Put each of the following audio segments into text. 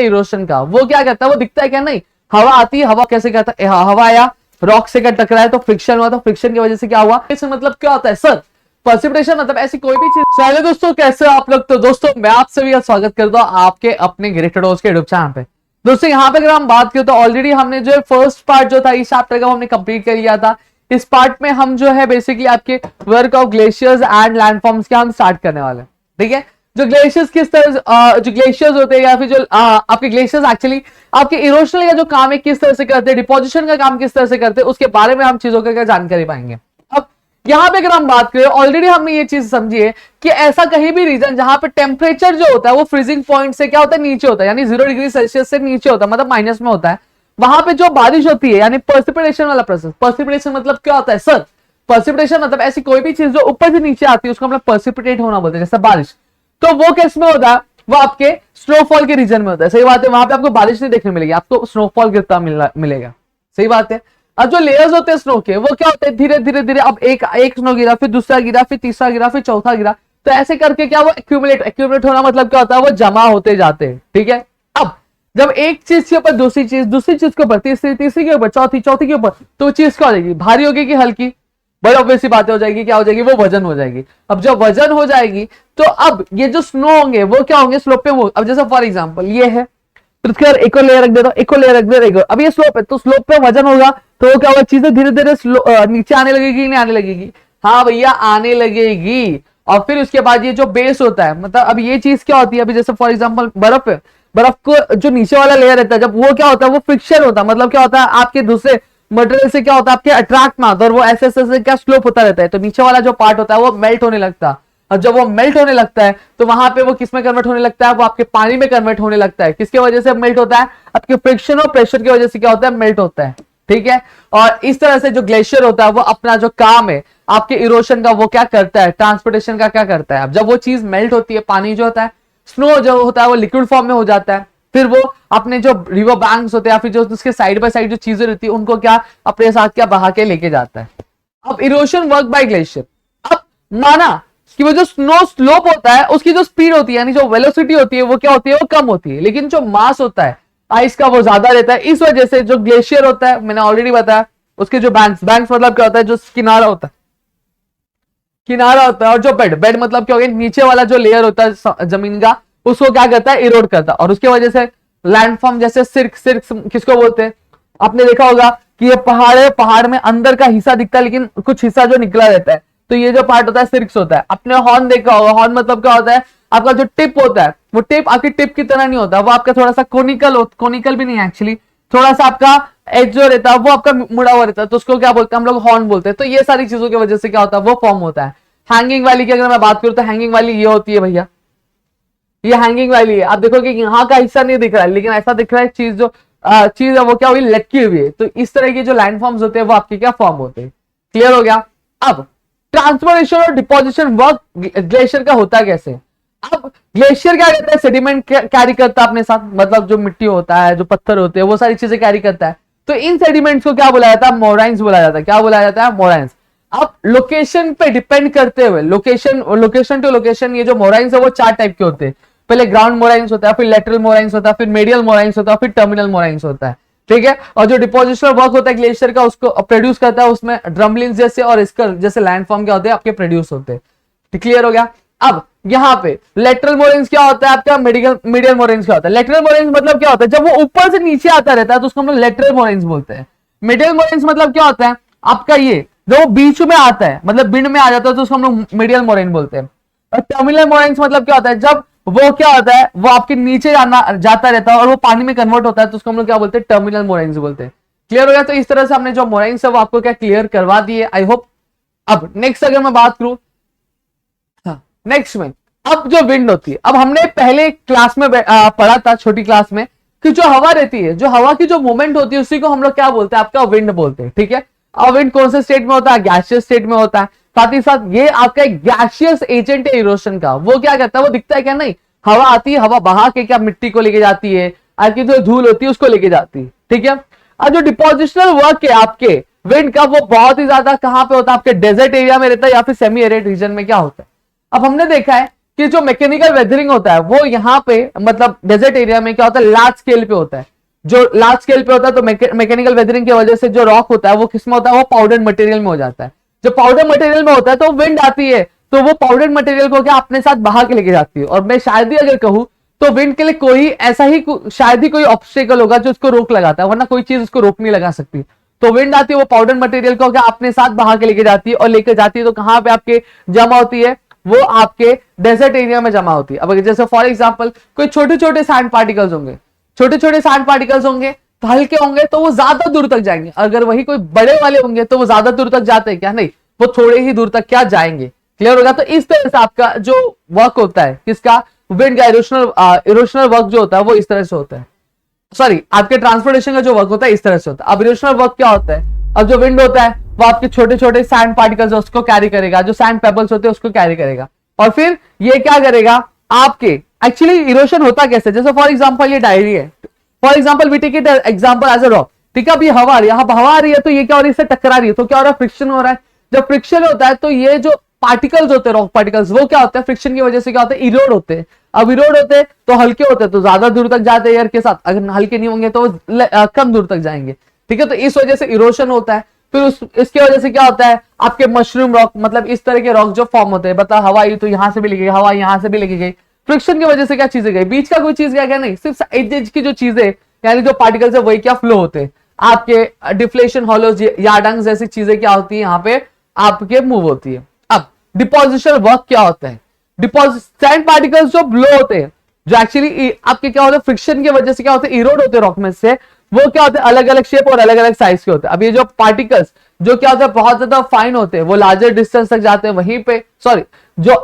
Erosion का, वो क्या करता है, वो दिखता है क्या, नहीं, हवा आती है, हवा कैसे करता है, हवा आया रॉक से टकराया तो फ्रिक्शन हुआ, तो फ्रिक्शन की वजह से क्या हुआ, इसमें मतलब क्या होता है सर, प्रेसिपिटेशन मतलब ऐसी कोई भी चीज। चलो दोस्तों कैसे हो आप लोग, तो दोस्तों मैं आप सभी का स्वागत करता हूं आपके अपने ग्रेटेडोस के यूट्यूब चैनल पे। दोस्तों यहाँ पे अगर हम बात करें तो ऑलरेडी हमने जो फर्स्ट पार्ट जो था इस चैप्टर का हमने कंप्लीट कर लिया था। इस पार्ट में हम जो है बेसिकली आपके work of glaciers and landforms के हम स्टार्ट करने वाले हैं, ठीक है। जो ग्लेशियर्स किस तरह जो ग्लेशियर्स होते हैं या फिर जो आपके ग्लेशियर्स एक्चुअली आपके इरोशन का जो काम है किस तरह से करते हैं, डिपोजिशन का काम किस तरह से करते हैं, उसके बारे में हम चीजों का जानकारी पाएंगे। अब यहां पे अगर हम बात करें ऑलरेडी हमने ये चीज समझी है कि ऐसा कहीं भी रीजन जहां पे टेम्परेचर जो होता है वो फ्रीजिंग पॉइंट से क्या होता है, नीचे होता है, यानी 0 डिग्री सेल्सियस से नीचे होता है, मतलब माइनस में होता है, वहां पे जो बारिश होती है यानी पर्सिपिटेशन वाला प्रोसेस। पर्सिपिटेशन मतलब क्या होता है सर, पर्सिपिटेशन मतलब ऐसी कोई भी चीज जो ऊपर से नीचे आती है उसको हम लोग पर्सिपिटेट होना बोलते हैं, जैसे बारिश। तो वो किस में होता है, वो आपके स्नोफॉल के रीजन में होता है, सही बात है, वहां पे आपको बारिश नहीं देखने मिलेगी, आपको स्नोफॉल गिरता मिलेगा, सही बात है। अब जो लेयर्स होते हैं स्नो के वो क्या होते हैं, धीरे धीरे धीरे अब एक स्नो गिरा, फिर दूसरा गिरा, फिर तीसरा गिरा, फिर चौथा गिरा, तो ऐसे करके क्या वो एक्यूमुलेट होना मतलब क्या होता है, वो जमा होते जाते हैं, ठीक है। अब जब एक चीज के ऊपर दूसरी चीज के ऊपर तीसरी के ऊपर चौथी के ऊपर, तो चीज क्या हो जाएगी, भारी होगी कि हल्की, बड़ी ऑब्वियस सी बातें हो जाएगी, क्या हो जाएगी, वो वजन हो जाएगी। अब जब वजन हो जाएगी तो अब ये जो स्नो होंगे वो क्या होंगे, स्लोप पे वो, अब जैसे फॉर एग्जांपल ये है, तो उसके बाद एक और लेयर रख देता हूं, एक और लेयर रख दे, एक और, अब ये स्लोप है तो स्लोप पे वजन होगा तो वो क्या होगा, चीजें धीरे धीरे नीचे आने लगेगी, नहीं आने लगेगी, हाँ भैया आने लगेगी। और फिर उसके बाद ये जो बेस होता है, मतलब अब ये चीज क्या होती है, अभी जैसे फॉर एग्जांपल बर्फ है, बर्फ को जो नीचे वाला लेयर रहता है जब वो क्या होता है, वो फ्रिक्शन होता है, मतलब क्या होता है आपके दूसरे मटेरियल से क्या होता है आपके अट्रैक्ट में आता है और वो ऐसे ऐसे क्या स्लोप होता रहता है, तो नीचे वाला जो पार्ट होता है वो मेल्ट होने लगता है। और जब वो मेल्ट होने लगता है तो वहां पे वो किस में कन्वर्ट होने लगता है, वो आपके पानी में कन्वर्ट होने लगता है। किसकी वजह से मेल्ट होता है, आपके फ्रिक्शन और प्रेशर की वजह से क्या होता है, मेल्ट होता है, ठीक है। और इस तरह से जो ग्लेशियर होता है वो अपना जो काम है आपके इरोशन का वो क्या करता है, ट्रांसपोर्टेशन का क्या करता है। अब जब वो चीज मेल्ट होती है, पानी जो होता है, स्नो जो होता है वो लिक्विड फॉर्म में हो जाता है, फिर वो अपने जो रिवर बैंक्स होते हैं या फिर जो उसके साइड बाय साइड जो चीजें रहती है उनको क्या अपने साथ क्या बहा के लेके जाता है। अब इरोशन वर्क बाय ग्लेशियर, अब माना कि वो जो स्नो स्लोप होता है उसकी जो स्पीड होती है यानी जो वेलोसिटी होती है वो क्या होती है, वो कम होती है, लेकिन जो मास होता है आइस का वो ज्यादा रहता है। इस वजह से जो ग्लेशियर होता है, मैंने ऑलरेडी बताया, उसके जो बैंक्स मतलब क्या होता है, जो किनारा होता है, और जो बेड मतलब क्या हो गया, नीचे वाला जो लेयर होता है जमीन का उसको क्या करता है, इरोड करता है, और उसके वजह से लैंडफॉर्म जैसे सिर्क किसको बोलते हैं, आपने देखा होगा कि ये पहाड़ है, पहाड़ में अंदर का हिस्सा दिखता है लेकिन कुछ हिस्सा जो निकला रहता है, तो ये जो पार्ट होता है सिर्क्स होता है। आपने हॉर्न देखा होगा, हॉर्न मतलब क्या होता है, आपका जो टिप होता है वो टिप आपकी टिप की तरह नहीं होता, वो आपका थोड़ा सा कोनिकल भी नहीं है एक्चुअली, थोड़ा सा आपका एज जो रहता है वो आपका मुड़ा हुआ रहता है, तो उसको क्या बोलते हैं हम लोग, हॉर्न बोलते हैं। तो ये सारी चीजों की वजह से क्या होता है, वो फॉर्म होता है। हैंगिंग वैली की अगर मैं बात करूं तो हैंगिंग वैली ये होती है भैया, ये हैंगिंग वैली है। आप देखो कि यहाँ का हिस्सा नहीं दिख रहा है लेकिन ऐसा दिख रहा है चीज है वो क्या हुई, लटकी हुई है। तो इस तरह के जो लैंडफॉर्म्स होते हैं वो आपके क्या फॉर्म होते हैं, क्लियर हो गया। अब ट्रांसपोर्टेशन और डिपोजिशन वर्क ग्लेशियर का होता कैसे। अब ग्लेशियर क्या करता है, सेडिमेंट कैरी करता है अपने साथ, मतलब जो मिट्टी होता है, जो पत्थर होते हैं, वो सारी चीजें कैरी करता है। तो इन सेडिमेंट्स को क्या बोला जाता है, मोराइंस बोला जाता है। क्या बोला जाता है, मोराइंस। अब लोकेशन पे डिपेंड करते हुए, लोकेशन टू लोकेशन, ये जो मोराइंस है वो 4 टाइप के होते हैं। पहले ग्राउंड मोराइंस होता है, फिर लेटरल मोराइंस होता है, फिर मेडियल मोराइंस होता है, फिर टर्मिनल मोराइंस होता है, ठीक है। और जो डिपोजिशनल वर्क होता है ग्लेशियर का उसको प्रोड्यूस करता है, उसमें ड्रमलिंग्स जैसे और स्कल जैसे लैंडफॉर्म क्या होते हैं आपके प्रोड्यूस होते हैं, क्लियर हो गया। अब यहाँ पे लेटरल मोरेन्स क्या होता है आपका, मीडियल मोरेन्स क्या होता है। लेटरल मोरेन्स मतलब क्या होता है, जब वो ऊपर से नीचे आता रहता है तो उसको हम लोग लेटरल मोरेन्स बोलते हैं। मीडियल मोरेन्स मतलब क्या होता है आपका, ये जो बीच में आता है मतलब बिंड में आ जाता है तो उसको हम लोग मीडियल मोरेन बोलते हैं। और टर्मिनल मोरेन्स मतलब क्या होता है, जब वो क्या होता है, वो आपके नीचे जाता रहता है और वो पानी में कन्वर्ट होता है तो उसको हम लोग क्या बोलते हैं, टर्मिनल मोरेन्स बोलते हैं, क्लियर हो गया। तो इस तरह से हमने जो मोरेन्स है वो आपको क्या क्लियर करवा दिए, आई होप। अब नेक्स्ट अगर मैं बात करूं, नेक्स्ट में अब जो विंड होती है, अब हमने पहले क्लास में पढ़ा था छोटी क्लास में कि जो हवा रहती है, जो हवा की जो मूवमेंट होती है उसी को हम लोग क्या बोलते हैं, आपका विंड बोलते हैं, ठीक है। अब विंड कौन से स्टेट में होता है, गैसियस स्टेट में होता है। साथ ही साथ ये आपका एक गैसियस एजेंट है इरोशन का, वो क्या करता है, वो दिखता है क्या, नहीं, हवा आती है, हवा बहा के क्या मिट्टी को लेके जाती है, आपकी जो धूल होती है उसको लेके जाती है, ठीक है। और जो डिपोजिशनल वर्क है आपके विंड का, वो बहुत ही ज्यादा कहां पे होता है, आपके डेजर्ट एरिया में रहता है या फिर सेमी एरिड रीजन में क्या होता है। अब हमने देखा है कि जो मैकेनिकल वेदरिंग होता है वो यहाँ पे मतलब डेजर्ट एरिया में क्या होता है, लार्ज स्केल पे होता है। जो लार्ज स्केल पे होता है तो मैकेनिकल वेदरिंग की वजह से जो रॉक होता है वो किसमें होता है, वो पाउडर्ड मटेरियल में हो जाता है। जब पाउडर मटेरियल में होता है तो विंड आती है तो वो पाउडर मटेरियल को क्या अपने साथ बहा के लेके जाती है। और मैं शायद ही अगर कहूं तो विंड के लिए कोई ऐसा ही शायद ही कोई ऑब्स्टेकल होगा जो उसको रोक लगाता है, वरना कोई चीज उसको रोक नहीं लगा सकती। तो विंड आती है, वो पाउडर मटेरियल को क्या अपने साथ बहा के लेके जाती है, और लेके जाती है तो कहां पे आपके जमा होती है, वो आपके डेजर्ट एरिया में जमा होती है। अब जैसे फॉर एग्जाम्पल कोई छोटे छोटे सैंड पार्टिकल्स होंगे, छोटे छोटे सैंड पार्टिकल्स होंगे तो हल्के होंगे तो वो ज्यादा दूर तक जाएंगे। अगर वही कोई बड़े वाले होंगे तो वो ज्यादा दूर तक जाते हैं क्या, नहीं, वो थोड़े ही दूर तक क्या जाएंगे। क्लियर होगा। तो इस तरह से आपका जो वर्क होता है किसका, विंड का इरोशनल वर्क जो होता है वो इस तरह से होता है। सॉरी, आपके ट्रांसपोर्टेशन का जो वर्क होता है इस तरह से होता है। अब इरोशनल वर्क क्या होता है, अब जो विंड होता है वो आपके छोटे छोटे सैंड पार्टिकल्स उसको कैरी करेगा, जो सैंड पेबल्स होते हैं उसको कैरी करेगा, और फिर ये क्या करेगा आपके, एक्चुअली इरोशन होता कैसे, जैसे फॉर एग्जांपल ये डायरी है, for example we take it example as a rock, ठीक है। अब ये हवा आ रही है, हवा आ रही है तो ये क्या हो रही है, इससे टकरा रही है तो क्या हो रहा है, फ्रिक्शन हो रहा है। जब फ्रिक्शन होता है तो ये जो पार्टिकल्स होते हैं, रॉक पार्टिकल्स, वो क्या होता है, फ्रिक्शन की वजह से क्या होता है, इरोड होते हैं। अब इरोड होते हैं तो हल्के होते हैं तो ज्यादा दूर तक जाते हैं एयर के साथ, अगर हल्के नहीं होंगे तो कम दूर तक जाएंगे, ठीक है। तो इस वजह से इरोशन होता है। फिर इसकी वजह से क्या होता है, आपके मशरूम रॉक, मतलब इस तरह के रॉक जो फॉर्म होते हैं, बता हवा आई तो यहां से भी लगी गई, हवा यहां से भी लगी गई, फ्रिक्शन की वजह से क्या चीजें गई, बीच का कोई चीज गया क्या, नहीं, सिर्फ एज की जो चीजें यानी जो पार्टिकल्स है वही क्या फ्लो होते हैं। आपके डिफ्लेशन, हॉलोज, यार्डंग्स जैसी चीजें क्या होती है यहाँ पे आपके मूव होती है। अब डिपोजिशन वर्क क्या होता है, सैंड पार्टिकल्स जो ब्लो होते हैं, जो एक्चुअली आपके क्या होता है, फ्रिक्शन की वजह से क्या होता है, इरोड होते हैं रॉक में से, वो क्या होते हैं, अलग अलग शेप और अलग अलग साइज के होते हैं। अब ये जो पार्टिकल्स जो क्या होता है बहुत ज्यादा फाइन होते हैं, वो लार्जर डिस्टेंस तक जाते हैं, वहीं पे सॉरी जो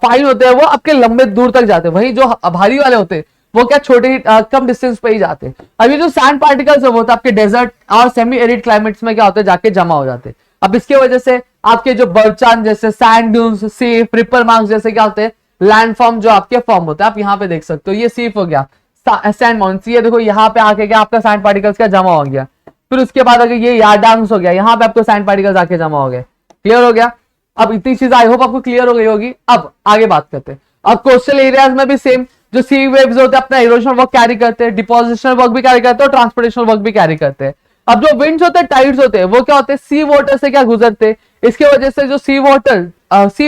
फाइन होते हैं वो आपके लंबे दूर तक जाते हैं, वहीं जो भारी वाले होते हैं वो क्या छोटे कम डिस्टेंस पे ही जाते हैं। अब ये जो सैंड पार्टिकल्स है वो तो आपके डेजर्ट और सेमी एरिड क्लाइमेट्स में क्या होते हैं, जाके जमा हो जाते हैं। अब इसकी वजह से आपके जो बर्चान जैसे सैंड ड्यून्स, सीफ, रिपर मार्क्स जैसे क्या होते हैं, लैंडफॉर्म जो आपके फॉर्म होते हैं। आप यहाँ पे देख सकते हो, ये सीफ हो गया, सैंड माउंट्स, ये देखो यहाँ पे आके क्या आपका सैंड पार्टिकल्स का जमा हो गया। फिर उसके बाद अगर ये यार्डांग्स हो गया, यहाँ पे आपको सैंड पार्टिकल्स आके जमा हो गए। क्लियर हो गया। अब इतनी चीज आई होप आपको क्लियर हो गई होगी। अब आगे बात करते हैं। अब कोस्टल एरियाज में भी सेम, जो सी वेव्स होते हैं अपना इरोशनल वर्क कैरी करते हैं, डिपोजिशनल वर्क भी कैरी करते हैं और ट्रांसपोर्टेशनल वर्क भी कैरी करते हैं। अब जो विंड्स होते हैं, टाइड्स होते हैं, वो क्या होते हैं, सी वाटर से क्या गुजरते हैं, इसकी वजह से जो सी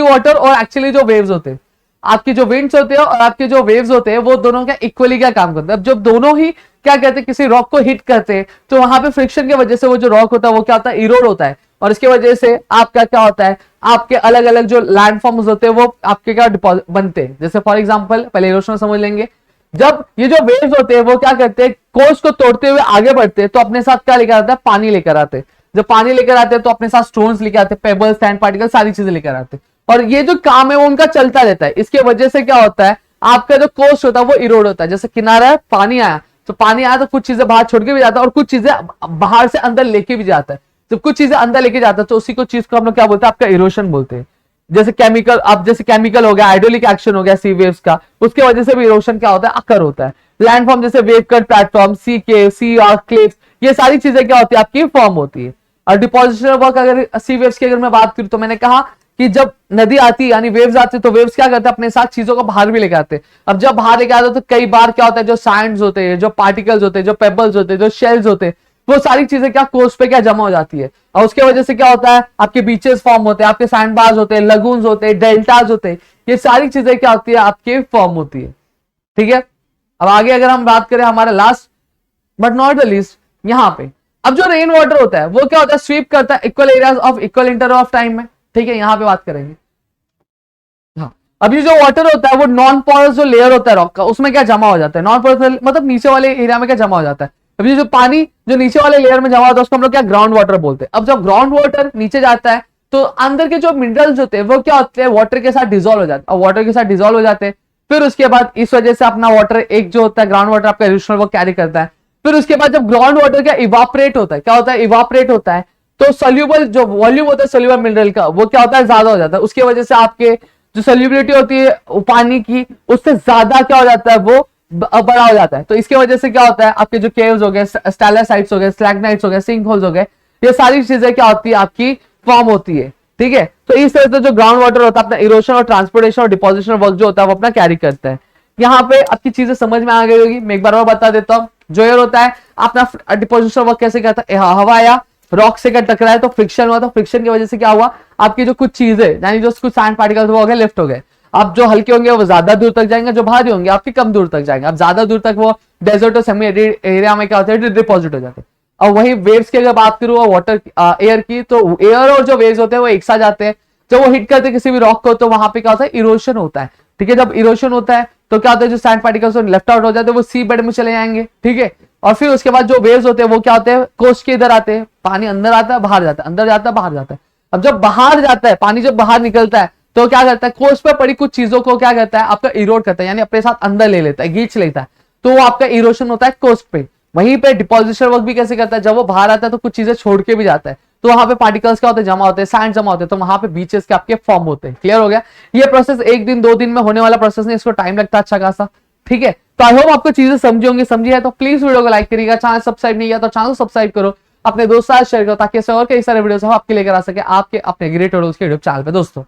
वाटर और एक्चुअली जो वेव्स होते हैं, आपकी जो विंड्स होते हैं और आपके जो वेव्स होते हैं वो दोनों क्या इक्वली क्या काम करते हैं। अब जब दोनों ही क्या कहते हैं किसी रॉक को हिट करते हैं तो वहां पे फ्रिक्शन की वजह से वो जो रॉक होता है वो क्या होता है, इरोड होता है, और इसकी वजह से आपका क्या होता है, आपके अलग अलग जो लैंडफॉर्म्स होते हैं वो आपके क्या बनते हैं। जैसे फॉर एग्जांपल पहले इरोशन समझ लेंगे, जब ये जो वेव्स होते हैं वो क्या करते हैं, कोस्ट को तोड़ते हुए आगे बढ़ते हैं तो अपने साथ क्या लेकर आते हैं, पानी लेकर आते हैं। जब पानी लेकर आते हैं तो अपने साथ स्टोन्स लेकर आते हैं, पेबल्स, सैंड पार्टिकल, सारी चीजें लेकर आते हैं, और ये जो काम है वो उनका चलता रहता है। इसके वजह से क्या होता है, आपका जो कोस्ट होता है वो इरोड होता है। जैसे किनारा है, पानी आया तो पानी आया तो कुछ चीजें बाहर छोड़ के भी जाता है और कुछ चीजें बाहर से अंदर लेके भी जाता है। जब कुछ चीजें अंदर लेके जाता है तो उसी को चीज को हम लोग क्या बोलते हैं, आपका इरोशन बोलते हैं। जैसे केमिकल, अब जैसे केमिकल हो गया, हाइड्रोलिक एक्शन हो गया सी वेव्स का, उसके वजह से भी इरोशन क्या होता है, अकर होता है। लैंडफॉर्म जैसे वेव कट प्लेटफॉर्म, सी केव, सी आर्क क्लिफ्स, ये सारी चीजें क्या होती है, आपकी फॉर्म होती है। और डिपोजिशनल वर्क अगर सी वेव्स की अगर मैं बात करूं तो मैंने कहा कि जब नदी आती है यानी वेव्स आती है तो वेव्स क्या करते हैं, अपने साथ चीजों को बाहर भी लेके आते हैं। अब जब बाहर लेके आते हैं तो कई बार क्या होता है, जो सैंड्स होते हैं, जो पार्टिकल्स होते हैं, जो पेबल्स होते हैं, जो शेल्स होते हैं, वो सारी चीजें क्या कोस्ट पे क्या जमा हो जाती है, और उसके वजह से क्या होता है, आपके बीचेस फॉर्म होते हैं, आपके सैंड बार्स होते हैं, लगून्स होते हैं, डेल्टाज होते हैं, ये सारी चीजें क्या होती है, आपके फॉर्म होती है। ठीक है। अब आगे अगर हम बात करें हमारा last but not the least यहाँ पे, अब जो रेन वाटर होता है वो क्या होता है, स्वीप करता है equal areas of equal interval of time में। ठीक है, यहाँ पे बात करेंगे। हाँ, अब ये जो वाटर होता है वो नॉन पोरस जो लेयर होता है रॉक का, उसमें क्या जमा हो जाता है, नॉन पोरस मतलब नीचे वाले एरिया में क्या जमा हो जाता है। अब ये जो पानी जो नीचे वाले लेयर में जमा होता है उसको हम लोग क्या ग्राउंड वाटर बोलते हैं। अब जब ग्राउंड वाटर नीचे जाता है तो अंदर के जो मिनरल्स होते हैं वो क्या होते हैं, वाटर के साथ डिजोल्व हो जाते हैं, और वाटर के साथ डिजोल्व हो जाते हैं। फिर उसके बाद इस वजह से अपना वाटर एक जो होता है ग्राउंड वाटर आपका इरोशनल वो कैरी करता है। फिर उसके बाद जब ग्राउंड वाटर क्या इवापरेट होता है, क्या होता है, इवापरेट होता है, तो सोल्यूबल जो वॉल्यूम होता है सोल्यूबल मिनरल का वो क्या होता है, ज्यादा हो जाता है। उसकी वजह से आपके जो सोल्यूबिलिटी होती है पानी की उससे ज्यादा क्या हो जाता है, वो बड़ा हो जाता है। तो इसकी वजह से क्या होता है, आपके जो केव्स हो गए, स्टैलेसाइट्स हो गए, स्टैलेग्नाइट्स हो गए, सिंक होल्स हो गए, ये सारी चीजें क्या होती है, आपकी फॉर्म होती है। ठीक है, तो इस तरह से जो ग्राउंड वाटर होता है अपना इरोशन और ट्रांसपोर्टेशन और डिपोजिशन वर्क जो होता है वो अपना कैरी करता है। यहाँ पे आपकी चीजें समझ में आ गई होगी, मैं एक बार और बता देता हूँ। जो एयर होता है अपना डिपोजिशन वर्क कैसे करता है, हवा आया रॉक से टकराया तो फ्रिक्शन हुआ, तो फ्रिक्शन की वजह से क्या हुआ, आपकी जो कुछ चीजें यानी जो कुछ सैंड पार्टिकल्स वो हो गए लिफ्ट हो गए। अब जो हल्के होंगे वो ज्यादा दूर तक जाएंगे, जो भारी होंगे आपके कम दूर तक जाएंगे। अब ज्यादा दूर तक वो डेजर्ट और सेमी एरिया में क्या होता है डिपॉजिट हो जाते हैं। और वही वेव्स की अगर बात करूँ वाटर एयर की, तो एयर और जो वेव्स होते हैं वो एक साथ जाते हैं। जब वो हिट करते हैं किसी भी रॉक को तो वहां पे क्या होता है इरोशन होता है। ठीक है, जब इरोशन होता है तो क्या होता है जो सैंड पार्टिकल्स लेफ्ट आउट हो जाते हैं वो सी बेड में चले जाएंगे। ठीक है, और फिर उसके बाद जो वेव्स होते हैं वो क्या होते हैं कोस्ट के इधर आते हैं, पानी अंदर आता है बाहर जाता है, अंदर जाता है बाहर जाता है। अब जब बाहर जाता है पानी, जब बाहर निकलता है तो क्या करता है कोस्ट पर पड़ी कुछ चीजों को क्या करता है आपका इरोड करता है, यानी अपने साथ अंदर ले लेता है, खींच लेता है। तो वो आपका इरोशन होता है कोस्ट पे। वहीं पे डिपोजिशन वर्क भी कैसे करता है, जब वो बाहर आता है तो कुछ चीजें छोड़ के भी जाता है, तो वहां पे पार्टिकल्स क्या होते हैं जमा होते हैं, सैंड जमा होते हैं, तो वहां पे बीचेस के आपके फॉर्म होते हैं। क्लियर हो गया, ये प्रोसेस एक दिन दो दिन में होने वाला प्रोसेस नहीं, इसको टाइम लगता है अच्छा खासा। ठीक है, तो आई होप आपको चीजें समझी होंगी, समझी है तो प्लीज वीडियो को लाइक करिएगा, चैनल सब्सक्राइब नहीं किया तो चैनल सब्सक्राइब करो, अपने दोस्तों के साथ शेयर करो ताकि ऐसे और कई सारे वीडियोस हम आपके लेकर आ सके आपके अपने ग्रेट वीडियोस के यूट्यूब चैनल पे दोस्तों।